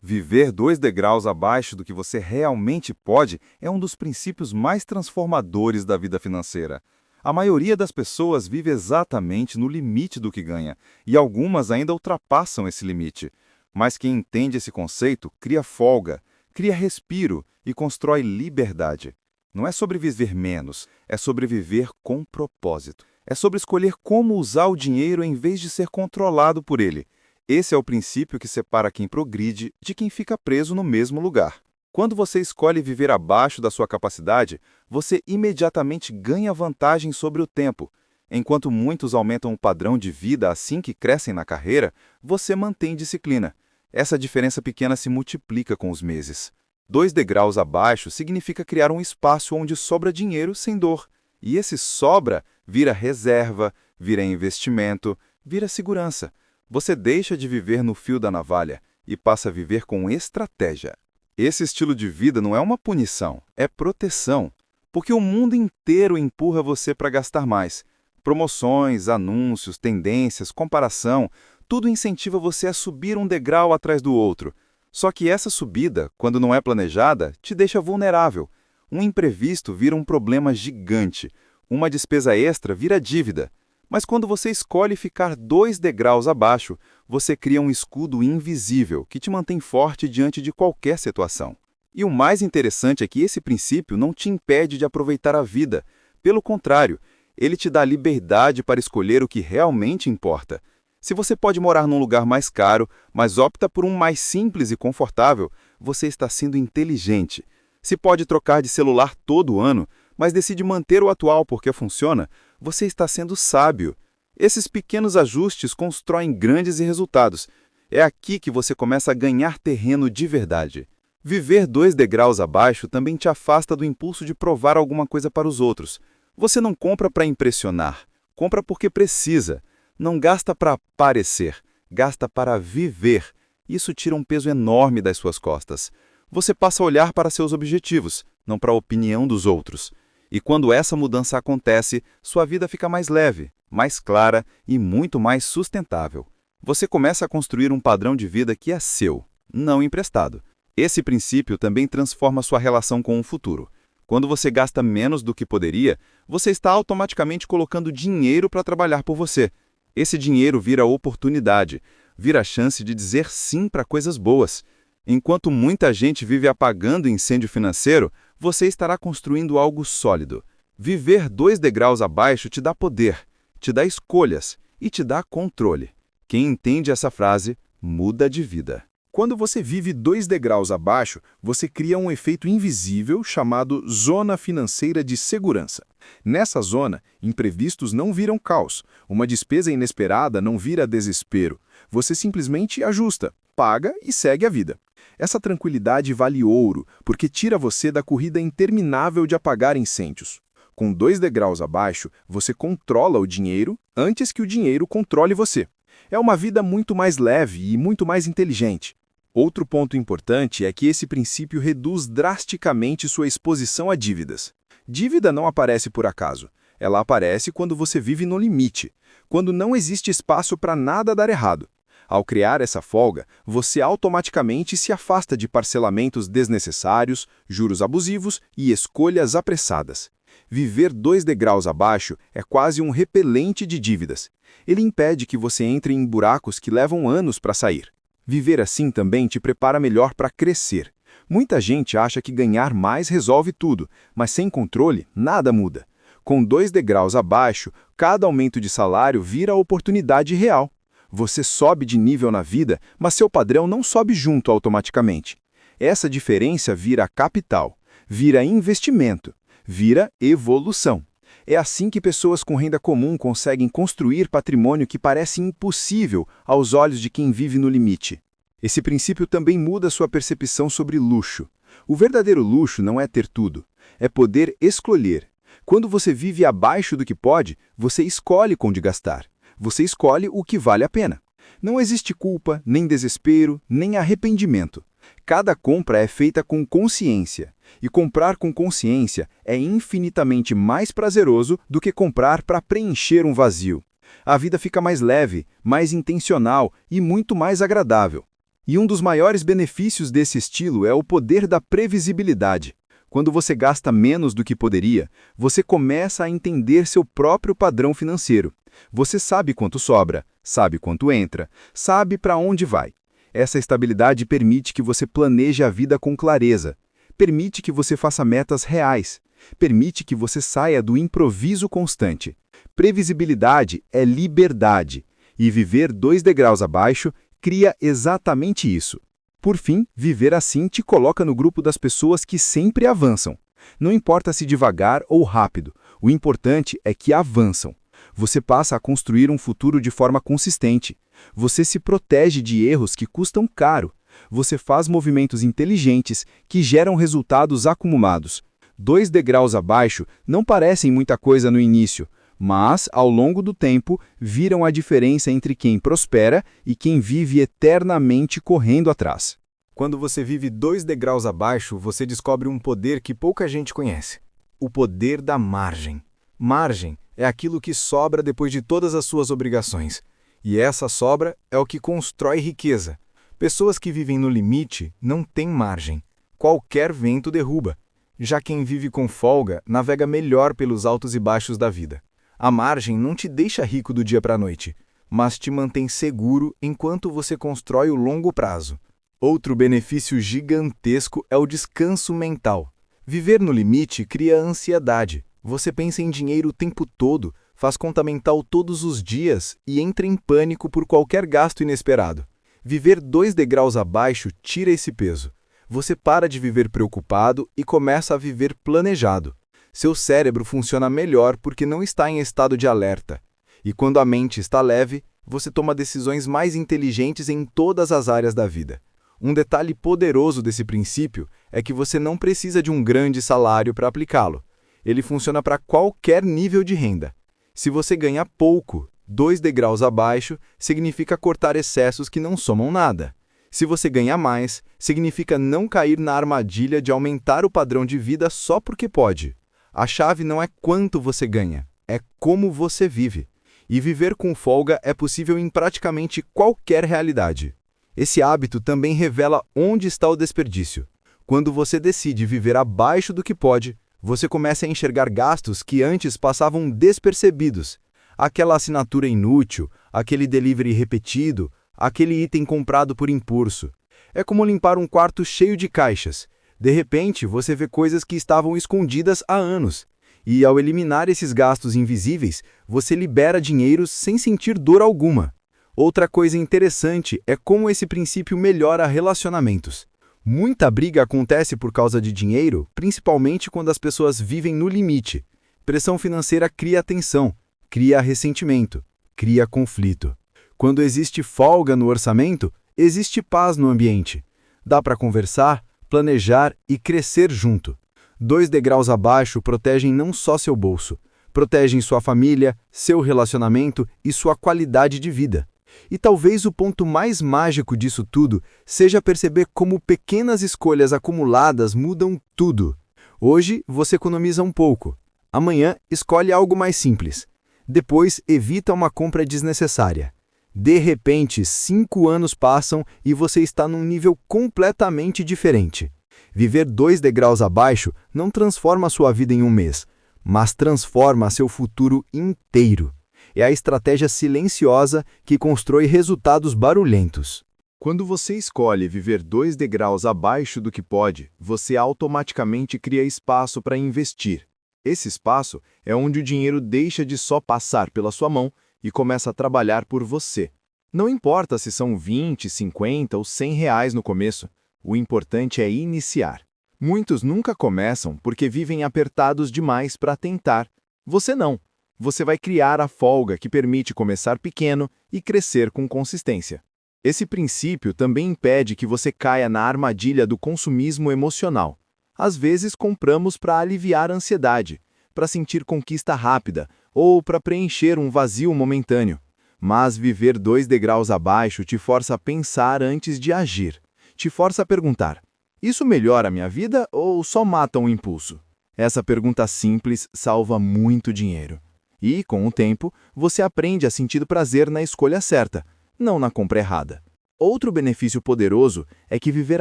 Viver 2 degraus abaixo do que você realmente pode é um dos princípios mais transformadores da vida financeira. A maioria das pessoas vive exatamente no limite do que ganha, e algumas ainda ultrapassam esse limite. Mas quem entende esse conceito cria folga, cria respiro e constrói liberdade. Não é sobre viver menos, é sobre viver com propósito. É sobre escolher como usar o dinheiro em vez de ser controlado por ele. Esse é o princípio que separa quem progride de quem fica preso no mesmo lugar. Quando você escolhe viver abaixo da sua capacidade, você imediatamente ganha vantagem sobre o tempo. Enquanto muitos aumentam o padrão de vida assim que crescem na carreira, você mantém disciplina. Essa diferença pequena se multiplica com os meses. 2 degraus abaixo significa criar um espaço onde sobra dinheiro sem dor. E esse sobra vira reserva, vira investimento, vira segurança. Você deixa de viver no fio da navalha e passa a viver com estratégia. Esse estilo de vida não é uma punição, é proteção, porque o mundo inteiro empurra você para gastar mais. Promoções, anúncios, tendências, comparação, tudo incentiva você a subir um degrau atrás do outro. Só que essa subida, quando não é planejada, te deixa vulnerável. Um imprevisto vira um problema gigante, uma despesa extra vira dívida. Mas quando você escolhe ficar 2 degraus abaixo, você cria um escudo invisível que te mantém forte diante de qualquer situação. E o mais interessante é que esse princípio não te impede de aproveitar a vida. Pelo contrário, ele te dá liberdade para escolher o que realmente importa. Se você pode morar num lugar mais caro, mas opta por um mais simples e confortável, você está sendo inteligente. Se pode trocar de celular todo ano, mas decide manter o atual porque funciona, você está sendo sábio. Esses pequenos ajustes constroem grandes resultados. É aqui que você começa a ganhar terreno de verdade. Viver 2 degraus abaixo também te afasta do impulso de provar alguma coisa para os outros. Você não compra para impressionar, compra porque precisa. Não gasta para parecer, gasta para viver. Isso tira um peso enorme das suas costas. Você passa a olhar para seus objetivos, não para a opinião dos outros. E quando essa mudança acontece, sua vida fica mais leve, mais clara e muito mais sustentável. Você começa a construir um padrão de vida que é seu, não emprestado. Esse princípio também transforma sua relação com o futuro. Quando você gasta menos do que poderia, você está automaticamente colocando dinheiro para trabalhar por você. Esse dinheiro vira oportunidade, vira a chance de dizer sim para coisas boas. Enquanto muita gente vive apagando incêndio financeiro, você estará construindo algo sólido. Viver 2 degraus abaixo te dá poder, te dá escolhas e te dá controle. Quem entende essa frase, muda de vida. Quando você vive 2 degraus abaixo, você cria um efeito invisível chamado zona financeira de segurança. Nessa zona, imprevistos não viram caos, uma despesa inesperada não vira desespero. Você simplesmente ajusta, paga e segue a vida. Essa tranquilidade vale ouro, porque tira você da corrida interminável de apagar incêndios. Com 2 degraus abaixo, você controla o dinheiro antes que o dinheiro controle você. É uma vida muito mais leve e muito mais inteligente. Outro ponto importante é que esse princípio reduz drasticamente sua exposição a dívidas. Dívida não aparece por acaso. Ela aparece quando você vive no limite, quando não existe espaço para nada dar errado. Ao criar essa folga, você automaticamente se afasta de parcelamentos desnecessários, juros abusivos e escolhas apressadas. Viver 2 degraus abaixo é quase um repelente de dívidas. Ele impede que você entre em buracos que levam anos para sair. Viver assim também te prepara melhor para crescer. Muita gente acha que ganhar mais resolve tudo, mas sem controle, nada muda. Com 2 degraus abaixo, cada aumento de salário vira oportunidade real. Você sobe de nível na vida, mas seu padrão não sobe junto automaticamente. Essa diferença vira capital, vira investimento, vira evolução. É assim que pessoas com renda comum conseguem construir patrimônio que parece impossível aos olhos de quem vive no limite. Esse princípio também muda sua percepção sobre luxo. O verdadeiro luxo não é ter tudo, é poder escolher. Quando você vive abaixo do que pode, você escolhe onde gastar. Você escolhe o que vale a pena. Não existe culpa, nem desespero, nem arrependimento. Cada compra é feita com consciência, e comprar com consciência é infinitamente mais prazeroso do que comprar para preencher um vazio. A vida fica mais leve, mais intencional e muito mais agradável. E um dos maiores benefícios desse estilo é o poder da previsibilidade. Quando você gasta menos do que poderia, você começa a entender seu próprio padrão financeiro. Você sabe quanto sobra, sabe quanto entra, sabe para onde vai. Essa estabilidade permite que você planeje a vida com clareza, permite que você faça metas reais, permite que você saia do improviso constante. Previsibilidade é liberdade, e viver 2 degraus abaixo cria exatamente isso. Por fim, viver assim te coloca no grupo das pessoas que sempre avançam. Não importa se devagar ou rápido, o importante é que avançam. Você passa a construir um futuro de forma consistente. Você se protege de erros que custam caro. Você faz movimentos inteligentes que geram resultados acumulados. 2 degraus abaixo não parecem muita coisa no início, mas, ao longo do tempo, viram a diferença entre quem prospera e quem vive eternamente correndo atrás. Quando você vive 2 degraus abaixo, você descobre um poder que pouca gente conhece. O poder da margem. Margem é aquilo que sobra depois de todas as suas obrigações. E essa sobra é o que constrói riqueza. Pessoas que vivem no limite não têm margem. Qualquer vento derruba. Já quem vive com folga navega melhor pelos altos e baixos da vida. A margem não te deixa rico do dia para a noite, mas te mantém seguro enquanto você constrói o longo prazo. Outro benefício gigantesco é o descanso mental. Viver no limite cria ansiedade. Você pensa em dinheiro o tempo todo, faz conta mental todos os dias e entra em pânico por qualquer gasto inesperado. Viver 2 degraus abaixo tira esse peso. Você para de viver preocupado e começa a viver planejado. Seu cérebro funciona melhor porque não está em estado de alerta. E quando a mente está leve, você toma decisões mais inteligentes em todas as áreas da vida. Um detalhe poderoso desse princípio é que você não precisa de um grande salário para aplicá-lo. Ele funciona para qualquer nível de renda. Se você ganha pouco, 2 degraus abaixo significa cortar excessos que não somam nada. Se você ganha mais, significa não cair na armadilha de aumentar o padrão de vida só porque pode. A chave não é quanto você ganha, é como você vive. E viver com folga é possível em praticamente qualquer realidade. Esse hábito também revela onde está o desperdício. Quando você decide viver abaixo do que pode, você começa a enxergar gastos que antes passavam despercebidos. Aquela assinatura inútil, aquele delivery repetido, aquele item comprado por impulso. É como limpar um quarto cheio de caixas. De repente, você vê coisas que estavam escondidas há anos. E, ao eliminar esses gastos invisíveis, você libera dinheiro sem sentir dor alguma. Outra coisa interessante é como esse princípio melhora relacionamentos. Muita briga acontece por causa de dinheiro, principalmente quando as pessoas vivem no limite. Pressão financeira cria tensão, cria ressentimento, cria conflito. Quando existe folga no orçamento, existe paz no ambiente. Dá para conversar, planejar e crescer junto. 2 degraus abaixo protegem não só seu bolso, protegem sua família, seu relacionamento e sua qualidade de vida. E talvez o ponto mais mágico disso tudo seja perceber como pequenas escolhas acumuladas mudam tudo. Hoje você economiza um pouco. Amanhã escolhe algo mais simples. Depois evita uma compra desnecessária. De repente, 5 anos passam e você está num nível completamente diferente. Viver 2 degraus abaixo não transforma sua vida em um mês, mas transforma seu futuro inteiro. É a estratégia silenciosa que constrói resultados barulhentos. Quando você escolhe viver 2 degraus abaixo do que pode, você automaticamente cria espaço para investir. Esse espaço é onde o dinheiro deixa de só passar pela sua mão e começa a trabalhar por você. Não importa se são 20, 50 ou 100 reais no começo, o importante é iniciar. Muitos nunca começam porque vivem apertados demais para tentar. Você não. Você vai criar a folga que permite começar pequeno e crescer com consistência. Esse princípio também impede que você caia na armadilha do consumismo emocional. Às vezes compramos para aliviar a ansiedade, para sentir conquista rápida ou para preencher um vazio momentâneo. Mas viver 2 degraus abaixo te força a pensar antes de agir. Te força a perguntar: isso melhora a minha vida ou só mata um impulso? Essa pergunta simples salva muito dinheiro. E, com o tempo, você aprende a sentir prazer na escolha certa, não na compra errada. Outro benefício poderoso é que viver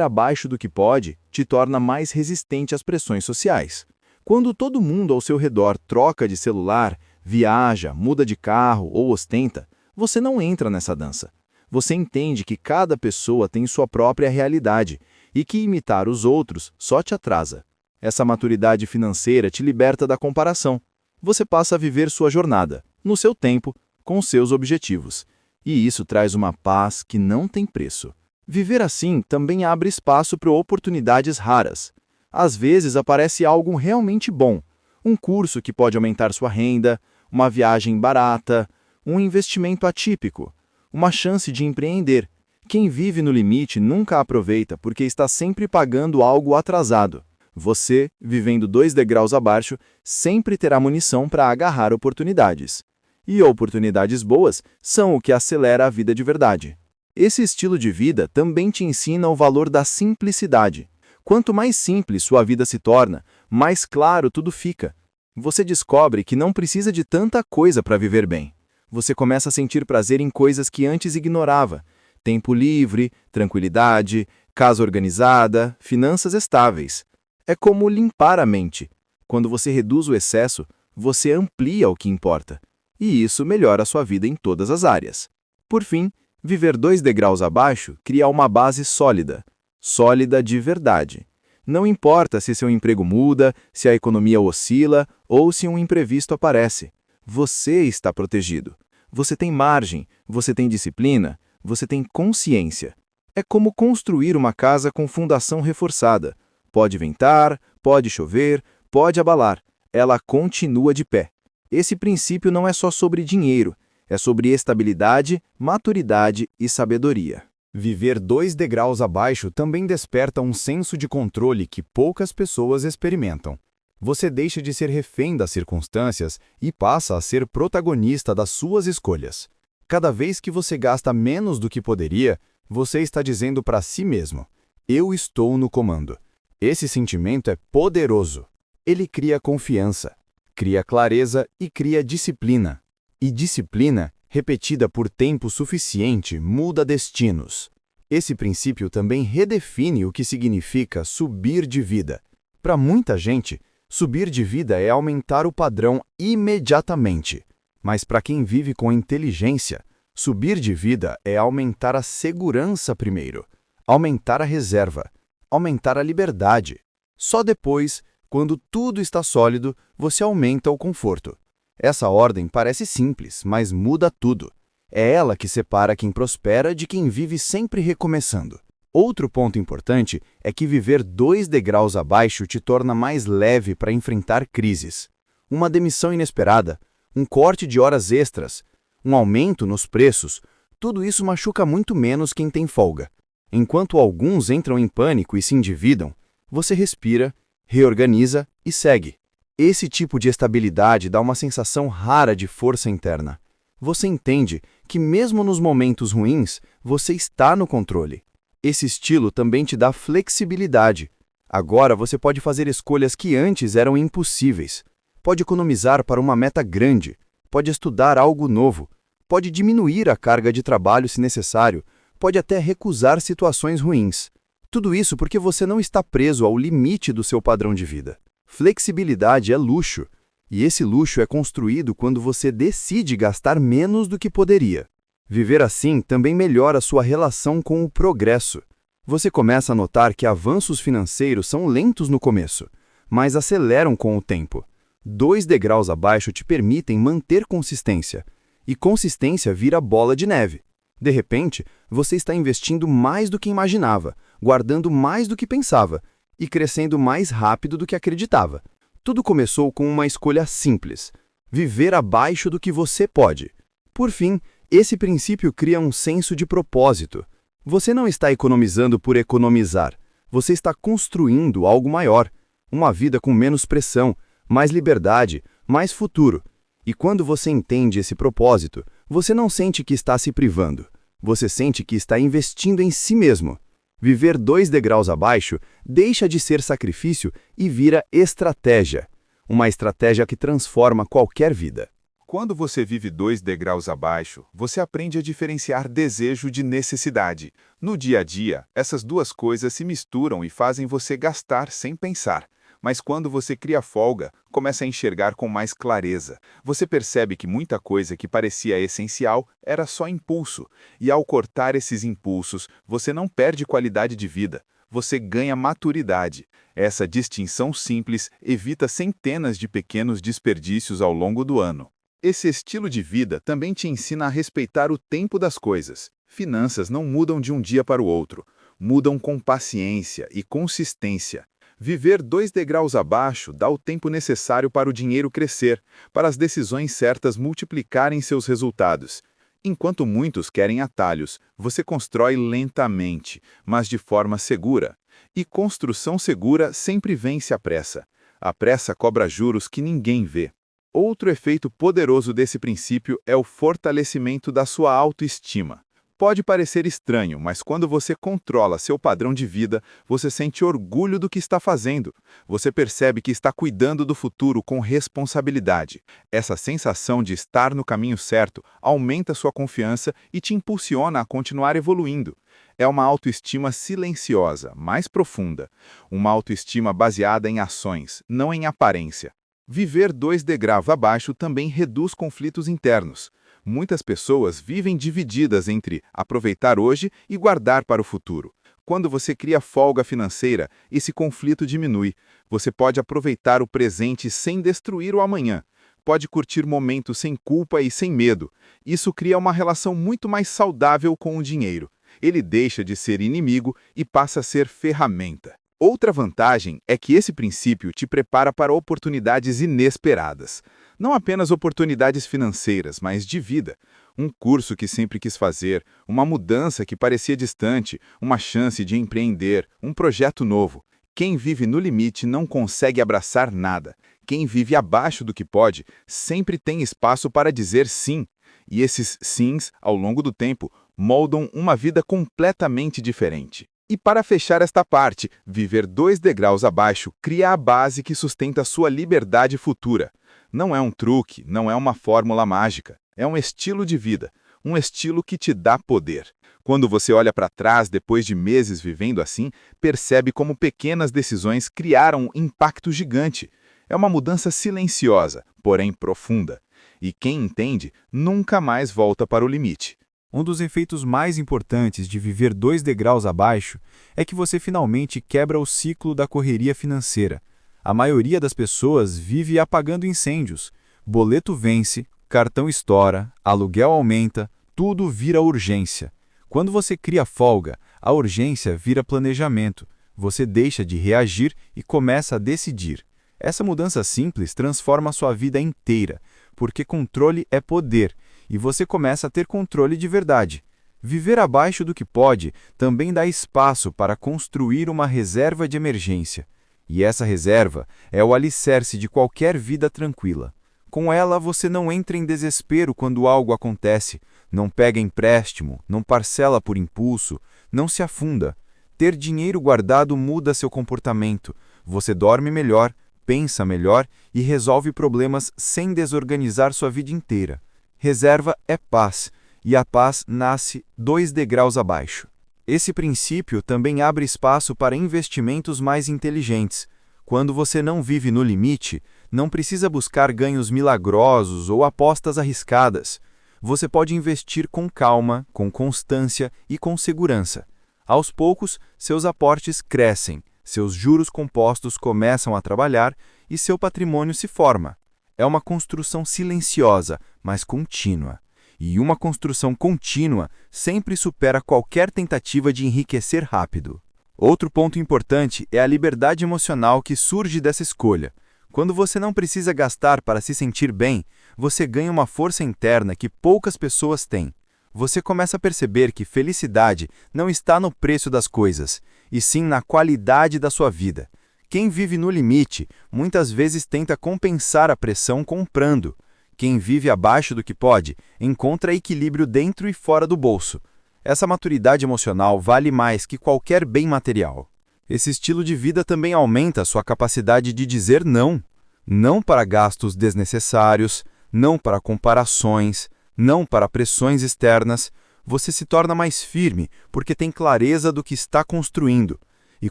abaixo do que pode te torna mais resistente às pressões sociais. Quando todo mundo ao seu redor troca de celular, viaja, muda de carro ou ostenta, você não entra nessa dança. Você entende que cada pessoa tem sua própria realidade e que imitar os outros só te atrasa. Essa maturidade financeira te liberta da comparação. Você passa a viver sua jornada, no seu tempo, com seus objetivos. E isso traz uma paz que não tem preço. Viver assim também abre espaço para oportunidades raras. Às vezes aparece algo realmente bom, um curso que pode aumentar sua renda, uma viagem barata, um investimento atípico, uma chance de empreender. Quem vive no limite nunca aproveita porque está sempre pagando algo atrasado. Você, vivendo 2 degraus abaixo, sempre terá munição para agarrar oportunidades. E oportunidades boas são o que acelera a vida de verdade. Esse estilo de vida também te ensina o valor da simplicidade. Quanto mais simples sua vida se torna, mais claro tudo fica. Você descobre que não precisa de tanta coisa para viver bem. Você começa a sentir prazer em coisas que antes ignorava. Tempo livre, tranquilidade, casa organizada, finanças estáveis. É como limpar a mente. Quando você reduz o excesso, você amplia o que importa. E isso melhora a sua vida em todas as áreas. Por fim, viver 2 degraus abaixo cria uma base sólida. Sólida de verdade. Não importa se seu emprego muda, se a economia oscila ou se um imprevisto aparece. Você está protegido. Você tem margem, você tem disciplina, você tem consciência. É como construir uma casa com fundação reforçada. Pode ventar, pode chover, pode abalar. Ela continua de pé. Esse princípio não é só sobre dinheiro, é sobre estabilidade, maturidade e sabedoria. Viver 2 degraus abaixo também desperta um senso de controle que poucas pessoas experimentam. Você deixa de ser refém das circunstâncias e passa a ser protagonista das suas escolhas. Cada vez que você gasta menos do que poderia, você está dizendo para si mesmo: eu estou no comando. Esse sentimento é poderoso. Ele cria confiança, cria clareza e cria disciplina. E disciplina, repetida por tempo suficiente, muda destinos. Esse princípio também redefine o que significa subir de vida. Para muita gente, subir de vida é aumentar o padrão imediatamente. Mas para quem vive com inteligência, subir de vida é aumentar a segurança primeiro, aumentar a reserva, aumentar a liberdade. Só depois, quando tudo está sólido, você aumenta o conforto. Essa ordem parece simples, mas muda tudo. É ela que separa quem prospera de quem vive sempre recomeçando. Outro ponto importante é que viver 2 degraus abaixo te torna mais leve para enfrentar crises. Uma demissão inesperada, um corte de horas extras, um aumento nos preços, tudo isso machuca muito menos quem tem folga. Enquanto alguns entram em pânico e se endividam, você respira, reorganiza e segue. Esse tipo de estabilidade dá uma sensação rara de força interna. Você entende que mesmo nos momentos ruins, você está no controle. Esse estilo também te dá flexibilidade. Agora você pode fazer escolhas que antes eram impossíveis. Pode economizar para uma meta grande, pode estudar algo novo, pode diminuir a carga de trabalho se necessário, pode até recusar situações ruins. Tudo isso porque você não está preso ao limite do seu padrão de vida. Flexibilidade é luxo, e esse luxo é construído quando você decide gastar menos do que poderia. Viver assim também melhora sua relação com o progresso. Você começa a notar que avanços financeiros são lentos no começo, mas aceleram com o tempo. 2 degraus abaixo te permitem manter consistência, e consistência vira bola de neve. De repente, você está investindo mais do que imaginava, guardando mais do que pensava e crescendo mais rápido do que acreditava. Tudo começou com uma escolha simples: viver abaixo do que você pode. Por fim, esse princípio cria um senso de propósito. Você não está economizando por economizar. Você está construindo algo maior, uma vida com menos pressão, mais liberdade, mais futuro. E quando você entende esse propósito, você não sente que está se privando. Você sente que está investindo em si mesmo. Viver 2 degraus abaixo deixa de ser sacrifício e vira estratégia. Uma estratégia que transforma qualquer vida. Quando você vive 2 degraus abaixo, você aprende a diferenciar desejo de necessidade. No dia a dia, essas duas coisas se misturam e fazem você gastar sem pensar. Mas quando você cria folga, começa a enxergar com mais clareza. Você percebe que muita coisa que parecia essencial era só impulso. E ao cortar esses impulsos, você não perde qualidade de vida. Você ganha maturidade. Essa distinção simples evita centenas de pequenos desperdícios ao longo do ano. Esse estilo de vida também te ensina a respeitar o tempo das coisas. Finanças não mudam de um dia para o outro. Mudam com paciência e consistência. Viver 2 degraus abaixo dá o tempo necessário para o dinheiro crescer, para as decisões certas multiplicarem seus resultados. Enquanto muitos querem atalhos, você constrói lentamente, mas de forma segura. E construção segura sempre vence a pressa. A pressa cobra juros que ninguém vê. Outro efeito poderoso desse princípio é o fortalecimento da sua autoestima. Pode parecer estranho, mas quando você controla seu padrão de vida, você sente orgulho do que está fazendo. Você percebe que está cuidando do futuro com responsabilidade. Essa sensação de estar no caminho certo aumenta sua confiança e te impulsiona a continuar evoluindo. É uma autoestima silenciosa, mais profunda. Uma autoestima baseada em ações, não em aparência. Viver 2 degraus abaixo também reduz conflitos internos. Muitas pessoas vivem divididas entre aproveitar hoje e guardar para o futuro. Quando você cria folga financeira, esse conflito diminui. Você pode aproveitar o presente sem destruir o amanhã. Pode curtir momentos sem culpa e sem medo. Isso cria uma relação muito mais saudável com o dinheiro. Ele deixa de ser inimigo e passa a ser ferramenta. Outra vantagem é que esse princípio te prepara para oportunidades inesperadas. Não apenas oportunidades financeiras, mas de vida. Um curso que sempre quis fazer, uma mudança que parecia distante, uma chance de empreender, um projeto novo. Quem vive no limite não consegue abraçar nada. Quem vive abaixo do que pode, sempre tem espaço para dizer sim. E esses sims, ao longo do tempo, moldam uma vida completamente diferente. E para fechar esta parte, viver 2 degraus abaixo cria a base que sustenta sua liberdade futura. Não é um truque, não é uma fórmula mágica. É um estilo de vida, um estilo que te dá poder. Quando você olha para trás depois de meses vivendo assim, percebe como pequenas decisões criaram um impacto gigante. É uma mudança silenciosa, porém profunda. E quem entende, nunca mais volta para o limite. Um dos efeitos mais importantes de viver 2 degraus abaixo é que você finalmente quebra o ciclo da correria financeira. A maioria das pessoas vive apagando incêndios. Boleto vence, cartão estoura, aluguel aumenta, tudo vira urgência. Quando você cria folga, a urgência vira planejamento. Você deixa de reagir e começa a decidir. Essa mudança simples transforma a sua vida inteira, porque controle é poder. E você começa a ter controle de verdade. Viver abaixo do que pode também dá espaço para construir uma reserva de emergência. E essa reserva é o alicerce de qualquer vida tranquila. Com ela, você não entra em desespero quando algo acontece, não pega empréstimo, não parcela por impulso, não se afunda. Ter dinheiro guardado muda seu comportamento. Você dorme melhor, pensa melhor e resolve problemas sem desorganizar sua vida inteira. Reserva é paz, e a paz nasce 2 degraus abaixo. Esse princípio também abre espaço para investimentos mais inteligentes. Quando você não vive no limite, não precisa buscar ganhos milagrosos ou apostas arriscadas. Você pode investir com calma, com constância e com segurança. Aos poucos, seus aportes crescem, seus juros compostos começam a trabalhar e seu patrimônio se forma. É uma construção silenciosa, mas contínua. E uma construção contínua sempre supera qualquer tentativa de enriquecer rápido. Outro ponto importante é a liberdade emocional que surge dessa escolha. Quando você não precisa gastar para se sentir bem, você ganha uma força interna que poucas pessoas têm. Você começa a perceber que felicidade não está no preço das coisas, e sim na qualidade da sua vida. Quem vive no limite, muitas vezes tenta compensar a pressão comprando. Quem vive abaixo do que pode, encontra equilíbrio dentro e fora do bolso. Essa maturidade emocional vale mais que qualquer bem material. Esse estilo de vida também aumenta a sua capacidade de dizer não. Não para gastos desnecessários, não para comparações, não para pressões externas. Você se torna mais firme porque tem clareza do que está construindo. E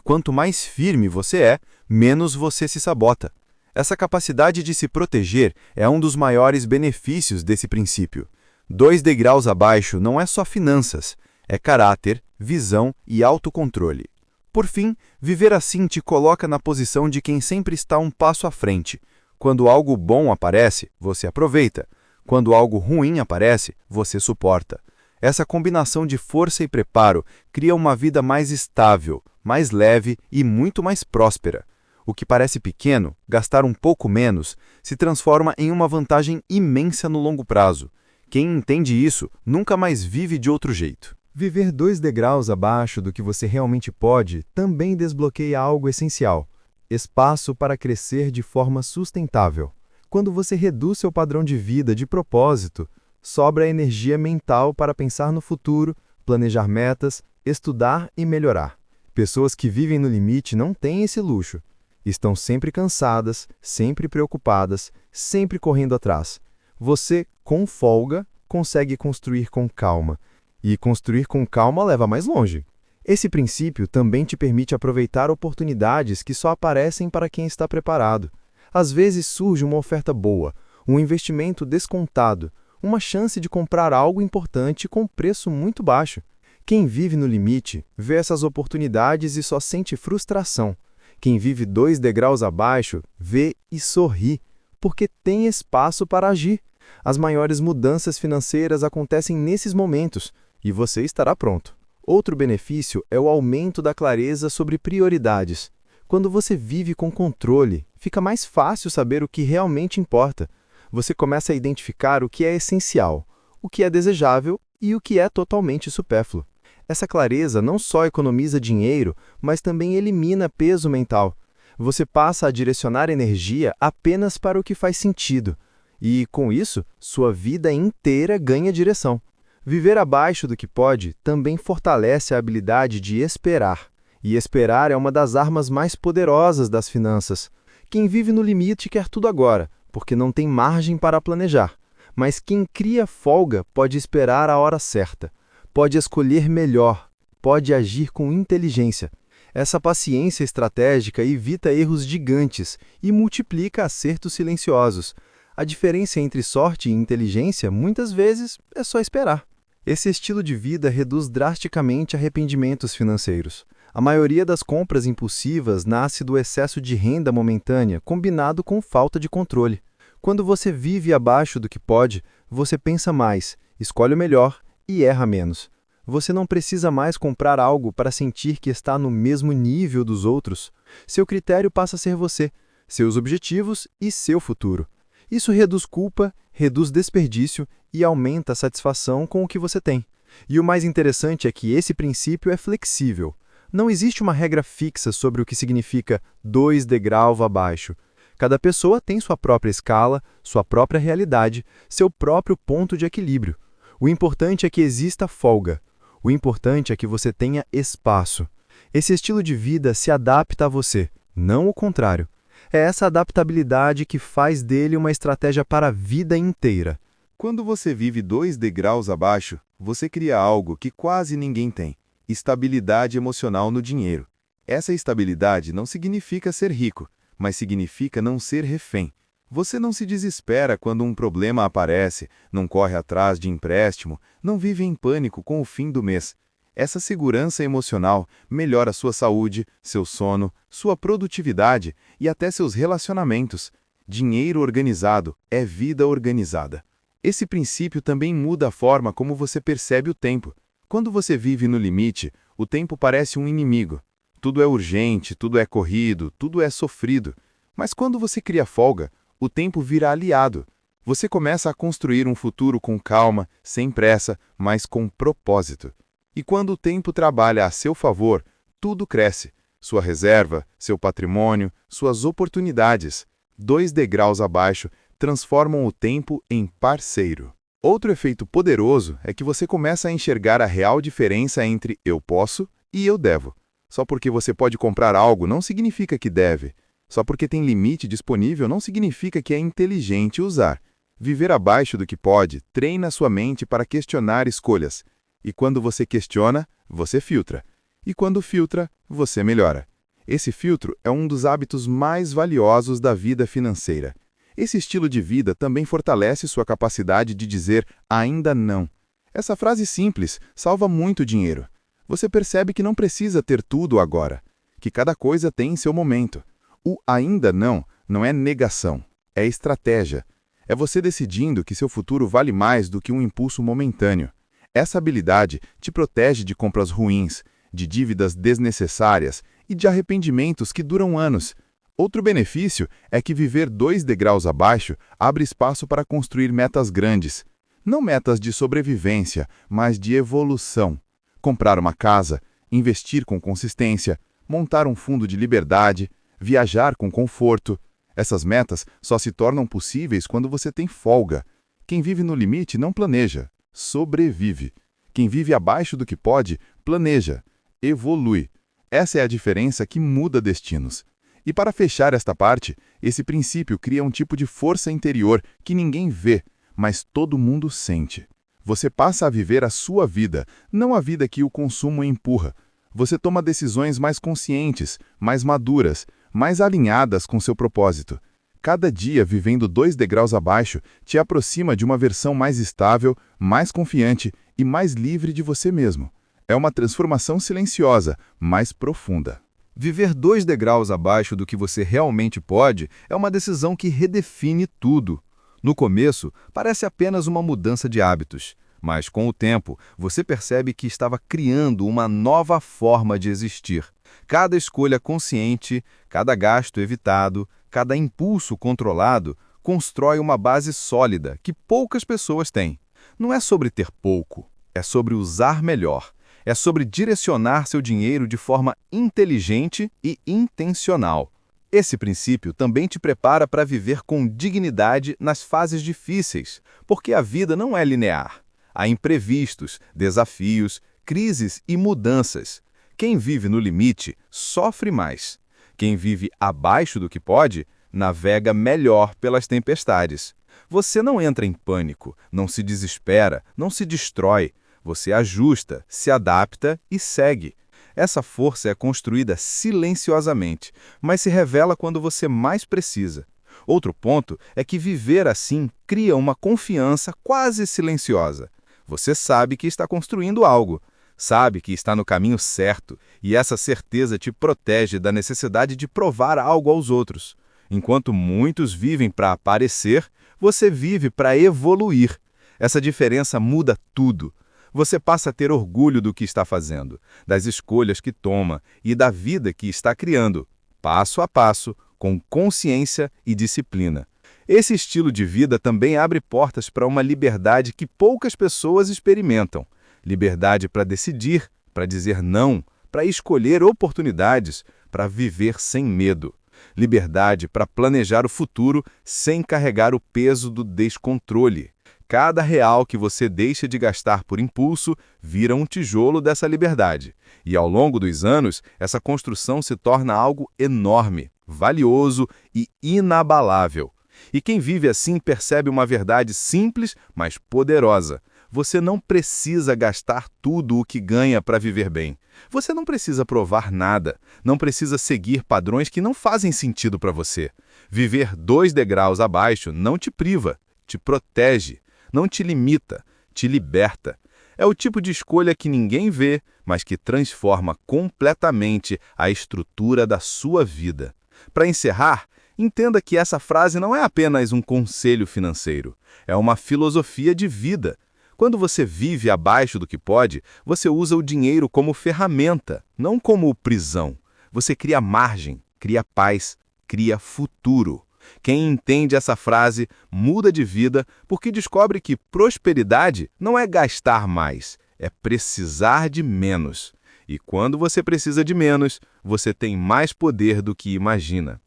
quanto mais firme você é, menos você se sabota. Essa capacidade de se proteger é um dos maiores benefícios desse princípio. 2 degraus abaixo não é só finanças, é caráter, visão e autocontrole. Por fim, viver assim te coloca na posição de quem sempre está um passo à frente. Quando algo bom aparece, você aproveita. Quando algo ruim aparece, você suporta. Essa combinação de força e preparo cria uma vida mais estável, mais leve e muito mais próspera. O que parece pequeno, gastar um pouco menos, se transforma em uma vantagem imensa no longo prazo. Quem entende isso nunca mais vive de outro jeito. Viver 2 degraus abaixo do que você realmente pode também desbloqueia algo essencial: espaço para crescer de forma sustentável. Quando você reduz seu padrão de vida de propósito, sobra energia mental para pensar no futuro, planejar metas, estudar e melhorar. Pessoas que vivem no limite não têm esse luxo. Estão sempre cansadas, sempre preocupadas, sempre correndo atrás. Você, com folga, consegue construir com calma. E construir com calma leva mais longe. Esse princípio também te permite aproveitar oportunidades que só aparecem para quem está preparado. Às vezes surge uma oferta boa, um investimento descontado, uma chance de comprar algo importante com preço muito baixo. Quem vive no limite vê essas oportunidades e só sente frustração. Quem vive 2 degraus abaixo vê e sorri, porque tem espaço para agir. As maiores mudanças financeiras acontecem nesses momentos, e você estará pronto. Outro benefício é o aumento da clareza sobre prioridades. Quando você vive com controle, fica mais fácil saber o que realmente importa. Você começa a identificar o que é essencial, o que é desejável e o que é totalmente supérfluo. Essa clareza não só economiza dinheiro, mas também elimina peso mental. Você passa a direcionar energia apenas para o que faz sentido. E, com isso, sua vida inteira ganha direção. Viver abaixo do que pode também fortalece a habilidade de esperar. E esperar é uma das armas mais poderosas das finanças. Quem vive no limite quer tudo agora, porque não tem margem para planejar. Mas quem cria folga pode esperar a hora certa. Pode escolher melhor, pode agir com inteligência. Essa paciência estratégica evita erros gigantes e multiplica acertos silenciosos. A diferença entre sorte e inteligência, muitas vezes, é só esperar. Esse estilo de vida reduz drasticamente arrependimentos financeiros. A maioria das compras impulsivas nasce do excesso de renda momentânea combinado com falta de controle. Quando você vive abaixo do que pode, você pensa mais, escolhe o melhor e erra menos. Você não precisa mais comprar algo para sentir que está no mesmo nível dos outros. Seu critério passa a ser você, seus objetivos e seu futuro. Isso reduz culpa, reduz desperdício e aumenta a satisfação com o que você tem. E o mais interessante é que esse princípio é flexível. Não existe uma regra fixa sobre o que significa 2 degraus abaixo. Cada pessoa tem sua própria escala, sua própria realidade, seu próprio ponto de equilíbrio. O importante é que exista folga. O importante é que você tenha espaço. Esse estilo de vida se adapta a você, não o contrário. É essa adaptabilidade que faz dele uma estratégia para a vida inteira. Quando você vive 2 degraus abaixo, você cria algo que quase ninguém tem: estabilidade emocional no dinheiro. Essa estabilidade não significa ser rico, mas significa não ser refém. Você não se desespera quando um problema aparece, não corre atrás de empréstimo, não vive em pânico com o fim do mês. Essa segurança emocional melhora sua saúde, seu sono, sua produtividade e até seus relacionamentos. Dinheiro organizado é vida organizada. Esse princípio também muda a forma como você percebe o tempo. Quando você vive no limite, o tempo parece um inimigo. Tudo é urgente, tudo é corrido, tudo é sofrido. Mas quando você cria folga, o tempo vira aliado. Você começa a construir um futuro com calma, sem pressa, mas com propósito. E quando o tempo trabalha a seu favor, tudo cresce. Sua reserva, seu patrimônio, suas oportunidades. 2 degraus abaixo transformam o tempo em parceiro. Outro efeito poderoso é que você começa a enxergar a real diferença entre eu posso e eu devo. Só porque você pode comprar algo não significa que deve. Só porque tem limite disponível não significa que é inteligente usar. Viver abaixo do que pode treina sua mente para questionar escolhas. E quando você questiona, você filtra. E quando filtra, você melhora. Esse filtro é um dos hábitos mais valiosos da vida financeira. Esse estilo de vida também fortalece sua capacidade de dizer ainda não. Essa frase simples salva muito dinheiro. Você percebe que não precisa ter tudo agora, que cada coisa tem seu momento. O ainda não é negação, é estratégia. É você decidindo que seu futuro vale mais do que um impulso momentâneo. Essa habilidade te protege de compras ruins, de dívidas desnecessárias e de arrependimentos que duram anos. Outro benefício é que viver 2 degraus abaixo abre espaço para construir metas grandes. Não metas de sobrevivência, mas de evolução. Comprar uma casa, investir com consistência, montar um fundo de liberdade, viajar com conforto. Essas metas só se tornam possíveis quando você tem folga. Quem vive no limite não planeja, sobrevive. Quem vive abaixo do que pode, planeja, evolui. Essa é a diferença que muda destinos. E para fechar esta parte, esse princípio cria um tipo de força interior que ninguém vê, mas todo mundo sente. Você passa a viver a sua vida, não a vida que o consumo empurra. Você toma decisões mais conscientes, mais maduras, mais alinhadas com seu propósito. Cada dia vivendo 2 degraus abaixo te aproxima de uma versão mais estável, mais confiante e mais livre de você mesmo. É uma transformação silenciosa, mas profunda. Viver 2 degraus abaixo do que você realmente pode é uma decisão que redefine tudo. No começo, parece apenas uma mudança de hábitos, mas com o tempo, você percebe que estava criando uma nova forma de existir. Cada escolha consciente, cada gasto evitado, cada impulso controlado constrói uma base sólida que poucas pessoas têm. Não é sobre ter pouco, é sobre usar melhor. É sobre direcionar seu dinheiro de forma inteligente e intencional. Esse princípio também te prepara para viver com dignidade nas fases difíceis, porque a vida não é linear. Há imprevistos, desafios, crises e mudanças. Quem vive no limite sofre mais. Quem vive abaixo do que pode, navega melhor pelas tempestades. Você não entra em pânico, não se desespera, não se destrói. Você ajusta, se adapta e segue. Essa força é construída silenciosamente, mas se revela quando você mais precisa. Outro ponto é que viver assim cria uma confiança quase silenciosa. Você sabe que está construindo algo, sabe que está no caminho certo, e essa certeza te protege da necessidade de provar algo aos outros. Enquanto muitos vivem para aparecer, você vive para evoluir. Essa diferença muda tudo. Você passa a ter orgulho do que está fazendo, das escolhas que toma e da vida que está criando, passo a passo, com consciência e disciplina. Esse estilo de vida também abre portas para uma liberdade que poucas pessoas experimentam. Liberdade para decidir, para dizer não, para escolher oportunidades, para viver sem medo. Liberdade para planejar o futuro sem carregar o peso do descontrole. Cada real que você deixa de gastar por impulso vira um tijolo dessa liberdade. E ao longo dos anos, essa construção se torna algo enorme, valioso e inabalável. E quem vive assim percebe uma verdade simples, mas poderosa. Você não precisa gastar tudo o que ganha para viver bem. Você não precisa provar nada, não precisa seguir padrões que não fazem sentido para você. Viver 2 degraus abaixo não te priva, te protege. Não te limita, te liberta. É o tipo de escolha que ninguém vê, mas que transforma completamente a estrutura da sua vida. Para encerrar, entenda que essa frase não é apenas um conselho financeiro, é uma filosofia de vida. Quando você vive abaixo do que pode, você usa o dinheiro como ferramenta, não como prisão. Você cria margem, cria paz, cria futuro. Quem entende essa frase muda de vida porque descobre que prosperidade não é gastar mais, é precisar de menos. E quando você precisa de menos, você tem mais poder do que imagina.